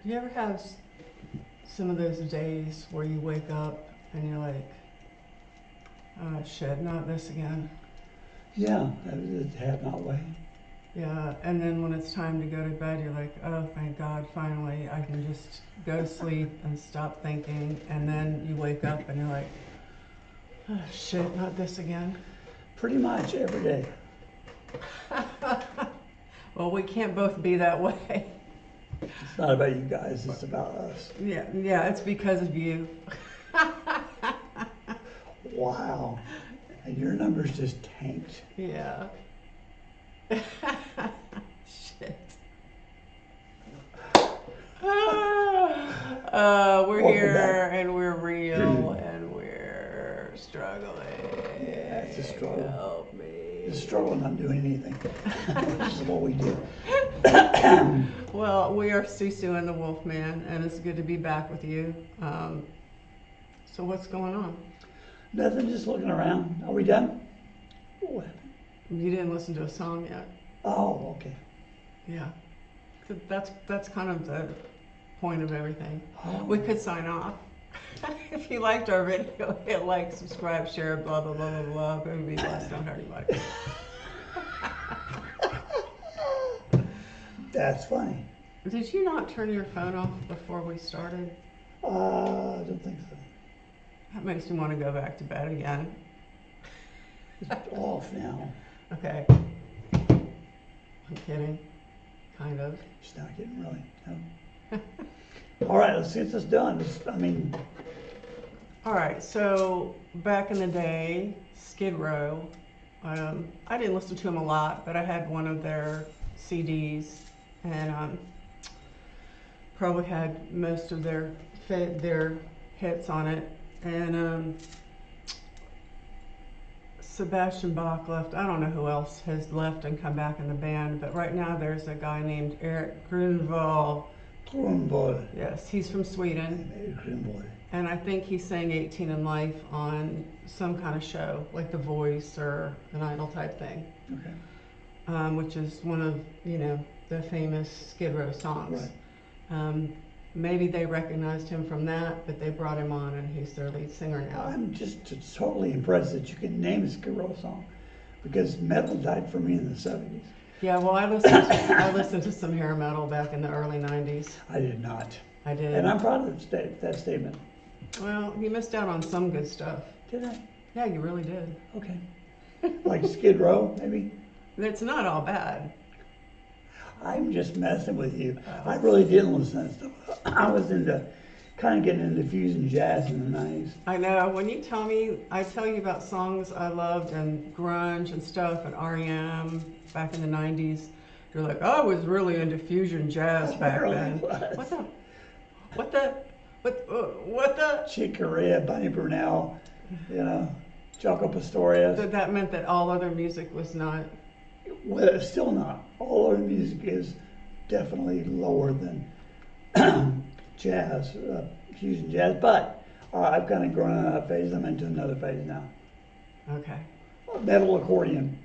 Do you ever have some of those days where you wake up and you're like, oh shit, not this again? Yeah, it happened that way. Yeah, and then when it's time to go to bed, you're like, oh, thank God, finally, I can just go to sleep and stop thinking. And then you wake up and you're like, oh shit, not this again. Pretty much every day. Well, we can't both be that way. It's not about you guys, it's about us. Yeah, it's because of you. Wow. And your numbers just tanked. Yeah. Shit. We're here and we're real and we're struggling. Yeah, it's a struggle. Help me. It's a struggle not doing anything. This is what we do. Well, we are Susu and the Wolfman, and it's good to be back with you. So what's going on? Nothing, just looking around. Are we done? What happened? You didn't listen to a song yet. Oh, okay. Yeah. So that's kind of the point of everything. Oh. We could sign off. If you liked our video, hit like, subscribe, share, blah, blah, blah, blah, blah. Be blessed, don't hurt anybody. That's funny. Did you not turn your phone off before we started? I don't think so. That makes me want to go back to bed again. It's off now. Okay. I'm kidding. Kind of. It's not getting really. No. All right, let's get this done. All right, so back in the day, Skid Row, I didn't listen to them a lot, but I had one of their CDs, and probably had most of their hits on it. And Sebastian Bach left. I don't know who else has left and come back in the band, but right now there's a guy named Erik Grönwall. Grönwall. Yes, he's from Sweden. Grönwall. And I think he sang 18 in Life on some kind of show, like The Voice or an Idol type thing. Okay. Which is one of, the famous Skid Row songs. Right. Maybe they recognized him from that, but they brought him on and he's their lead singer now. I'm just totally impressed that you can name a Skid Row song, because metal died for me in the 70s. Yeah, well, I listened to some hair metal back in the early 90s. I did not. I did. And I'm proud of that statement. Well, you missed out on some good stuff. Did I? Yeah, you really did. Okay. Like Skid Row, maybe? It's not all bad. I'm just messing with you. I really didn't listen to that stuff. I was kind of getting into fusion jazz in the 90s. I know. When you tell me, I tell you about songs I loved and grunge and stuff and R.E.M. back in the 90s. You're like, I was really into fusion jazz back then. What the? Chick Corea, Bunny Brunel, Jaco Pastorius. That meant that all other music was not. Well, it's still not. All our music is definitely lower than jazz, fusion jazz. But I've kind of grown out of that phase. I'm into another phase now. Okay. Metal accordion.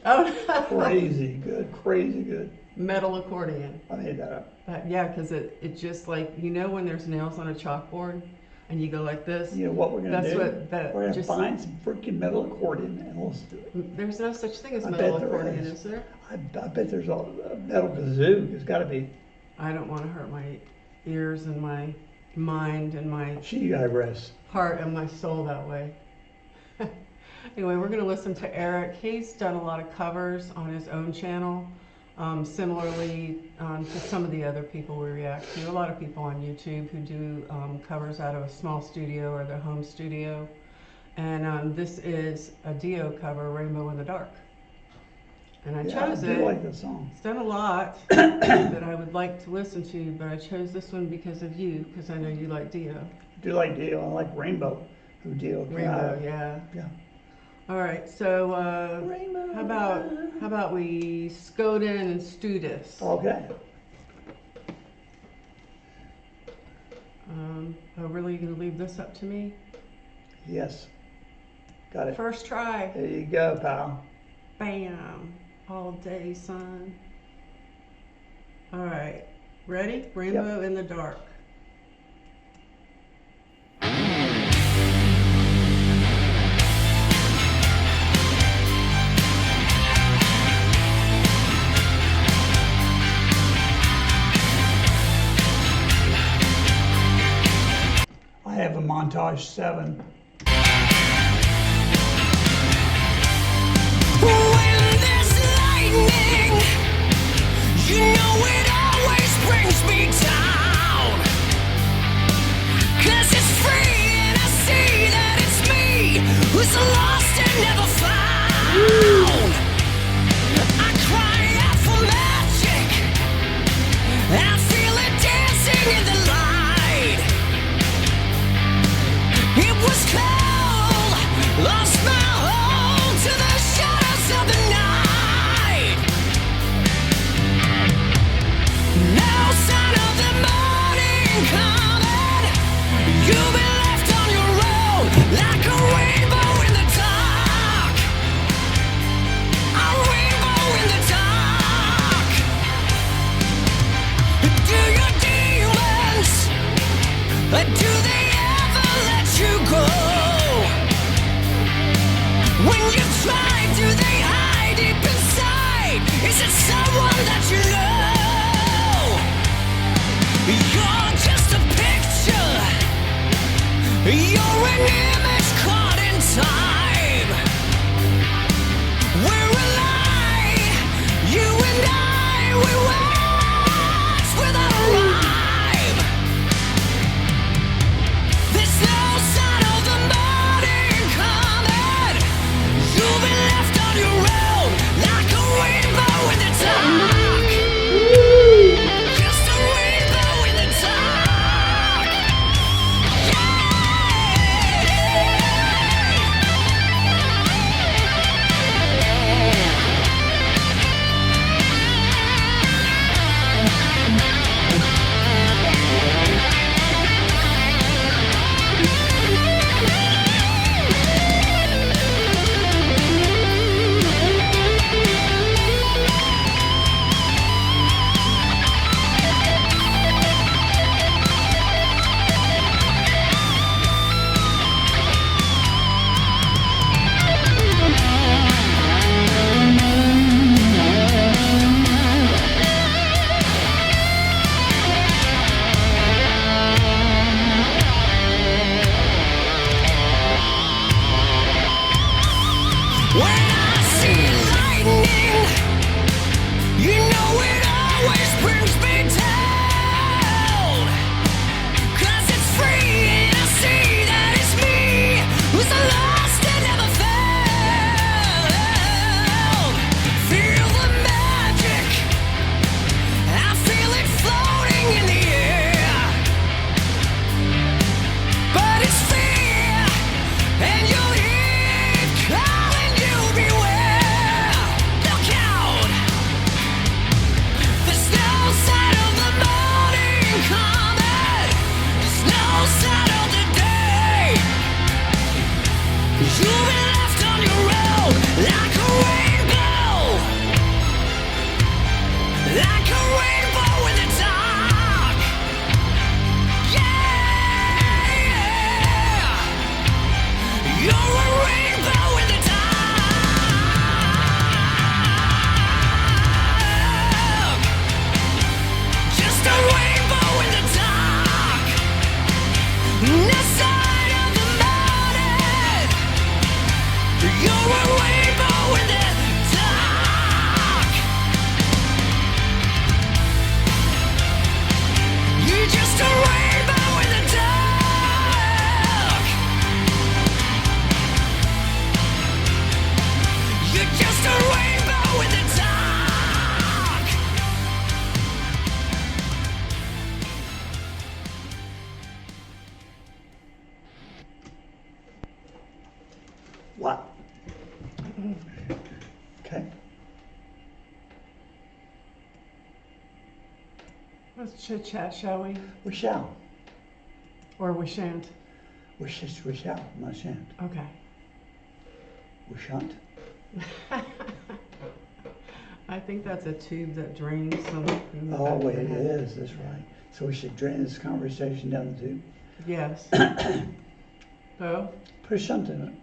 Oh. Crazy good. Crazy good. Metal accordion. I made that up. Yeah, because it just like, when there's nails on a chalkboard and you go like this. You know what we're going to do? We're going to find some freaking metal accordion and let's do it. There's no such thing as metal accordion, is there? I bet there's a metal kazoo. There's got to be. I don't want to hurt my ears and my mind and my She digress. Heart and my soul that way. Anyway, we're going to listen to Erik. He's done a lot of covers on his own channel. Similarly to some of the other people we react to. A lot of people on YouTube who do covers out of a small studio or their home studio. And this is a Dio cover, Rainbow in the Dark. And I chose it. I do like that song. It's done a lot that I would like to listen to, but I chose this one because of you, because I know you like Dio. I do like Dio. I like Rainbow, who Dio came out of. Yeah. Yeah. All right, so how about we scoot in and stew this? Okay. Oh, really, you gonna leave this up to me? Yes. Got it. First try. There you go, pal. Bam. All day, son. All right. Ready? Rainbow in the dark. I have a montage 7. When there's lightning, you know it always brings me down. 'Cause it's free and I see that it's me who's lost and never found. I cry out for magic, I feel it dancing in the light. It was cold, lost my hold to the shadows of the night. No sign of the morning coming. You've been left on your own, like a rainbow in the dark. A rainbow in the dark. Do your demons, do they ever let you go? When you try, do they hide deep inside? Is it someone that you know? You're just a picture, you're an image caught in time. We're a lie, you and I, we watch without a rhyme. There's no sign of the morning coming. You've been left on your own, like a rainbow in the dark. Just a rainbow in the dark. When I see lightning, you know it always brings me down. 'Cause it's free and I see that it's me who's lost and never found. Feel the magic, I feel it floating in the air. But it's fear, and you'll hear it calling you, beware. Look out, there's no sign of the morning coming. There's no sign of the day. You've been left on your own, like a rainbow. Like a rainbow in the dark. Yeah, you're a rainbow in the dark. Just a rainbow in the dark. No sign of the morning. You're a rainbow in the dark. You're just a rainbow in the dark. You're just a rainbow in the dark. What? Okay. Let's chit chat, shall we? We shall. Or we shan't. We shall, not shan't. Okay. We shan't. I think that's a tube that drains some. from the Oh, back of wait, the it head. is, that's right. So we should drain this conversation down the tube. Yes. So, Put a shunt in it.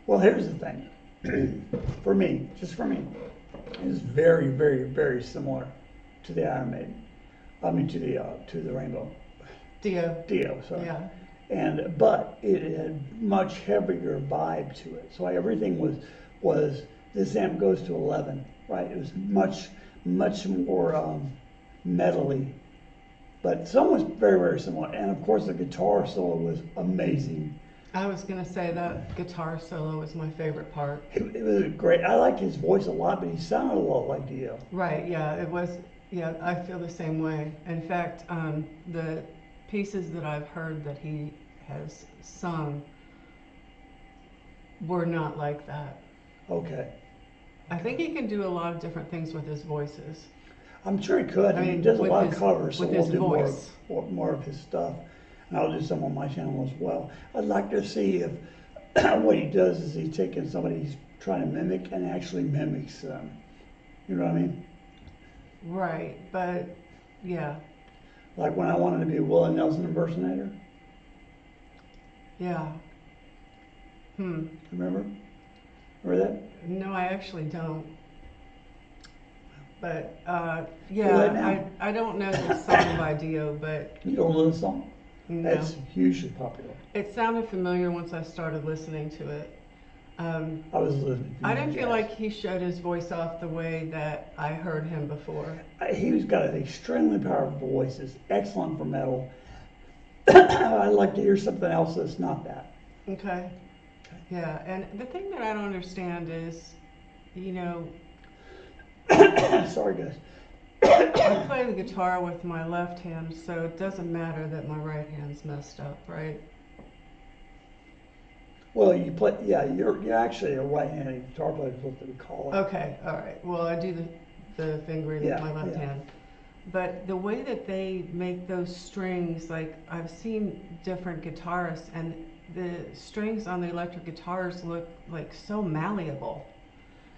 Well, here's the thing. For me, just for me, it's very, very, very similar to the Iron Maiden. I mean, to the Rainbow. Dio, sorry. yeah. But it had much heavier vibe to it. So everything was this amp goes to 11, right? It was much more metally. But some was very, very similar. And of course the guitar solo was amazing. I was going to say that guitar solo was my favorite part. It was great. I liked his voice a lot, but he sounded a lot like Dio. Right, yeah, it was, yeah, I feel the same way. In fact, the pieces that I've heard that he has sung were not like that. Okay. I think he can do a lot of different things with his voices. I'm sure he could. I mean, he does a with lot his- of covers, so with we'll his do voice. more of his stuff. And I'll do some on my channel as well. I'd like to see if what he does is he's taking somebody he's trying to mimic and actually mimics them. You know what I mean? Right, but yeah, Like when I wanted to be a Willie Nelson impersonator. yeah. Remember? Remember that? No, I actually don't. But Well, yeah, now- I don't know the song by Dio, but You don't know the song? no. That's hugely popular. It sounded familiar once I started listening to it. I was listening. to I him didn't feel jazz. like he showed his voice off the way that I heard him before. He's got an extremely powerful voice. It's excellent for metal. I'd like to hear something else that's not that. Okay. Yeah, and the thing that I don't understand is, you know, Sorry, guys. I play the guitar with my left hand, so it doesn't matter that my right hand's messed up, right? Well, you play. Yeah, you're actually a right-handed guitar player, is what they would call it. Okay, all right. Well, I do the fingering Yeah, with my left yeah. hand. But the way that they make those strings, like I've seen different guitarists, and the strings on the electric guitars look like so malleable.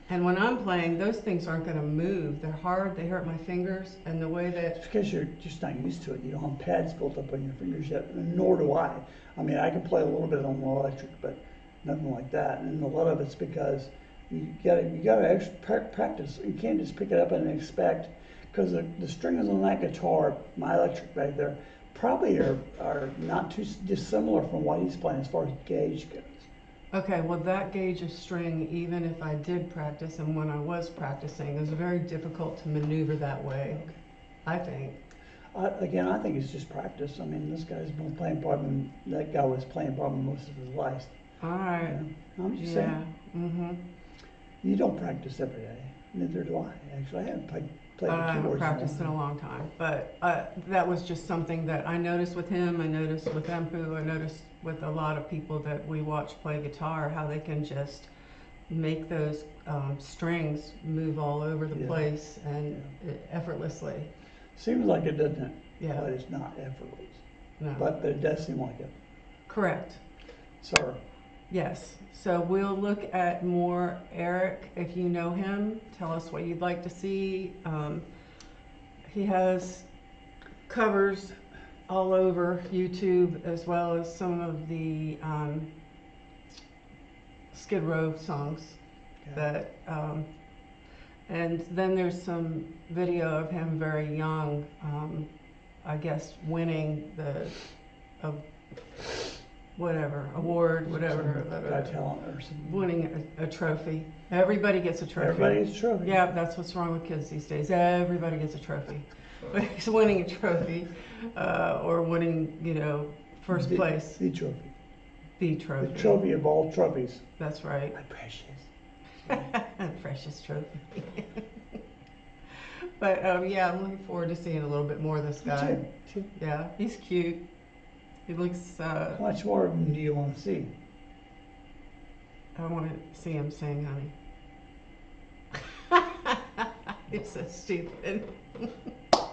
And when I'm playing, those things aren't going to move. They're hard, they hurt my fingers, and the way that, It's because you're just not used to it. You don't have pads built up on your fingers yet, and nor do I. I mean, I can play a little bit on the electric, but nothing like that. And a lot of it's because you gotta practice. You can't just pick it up and expect, because the strings on that guitar, my electric back there, probably are not too dissimilar from what he's playing as far as gauge goes. okay, well that gauge of string, even if I did practice and when I was practicing, it was very difficult to maneuver that way, I think. Again, I think it's just practice. I mean, this guy's been playing problem. That guy was playing problem most of his life. All right. I'm just Yeah. saying. Mm-hmm. You don't practice every day. Neither do I. Actually, I haven't played the I haven't keyboards practiced in in a long time, but that was just something that I noticed with him. I noticed with Empu. I noticed with a lot of people that we watch play guitar, how they can just make those strings move all over the Yeah. place and effortlessly. Seems like it, doesn't it? Yeah. But it's not effortless. No. But it does seem like it. Correct. Sir. Yes. So we'll look at more Erik. If you know him, tell us what you'd like to see. He has covers all over YouTube, as well as some of the Skid Row songs that and then there's some video of him very young, I guess winning the award, whatever, Got talent or something. winning a trophy. Everybody gets a trophy. Everybody gets a trophy. Yeah, that's what's wrong with kids these days. Everybody gets a trophy. But he's winning a trophy, or winning, first place. The trophy. The trophy. The trophy of all trophies. That's right. My precious. Precious trophy. But yeah, I'm looking forward to seeing a little bit more of this guy. Me too. Yeah, he's cute. He looks. How much more of him do you want to see? I want to see him sing, honey. It's so stupid. All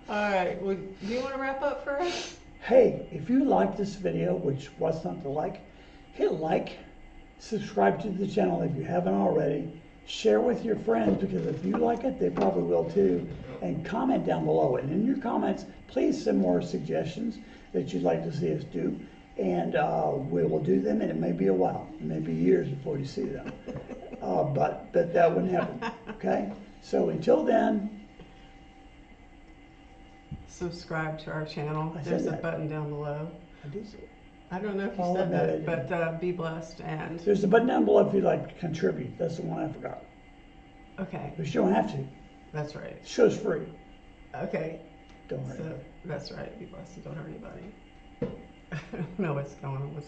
right. Well, do you want to wrap up for us? Hey, if you like this video, which what's not to like, hit like, subscribe to the channel if you haven't already, Share with your friends, because if you like it, they probably will too. And comment down below. And in your comments, please send more suggestions that you'd like to see us do. And we will do them, and it may be a while. It may be years before you see them. But that wouldn't happen, okay? So until then, Subscribe to our channel. I said There's a that. button down below. I did say it. I don't know if you Oh, said no, I that, didn't. but be blessed and There's a button down below if you'd like to contribute. That's the one I forgot. okay, But you don't have to. that's right. The show's free. Okay, Don't hurt so anybody. that's right. Be blessed and don't hurt anybody. I don't know what's going on.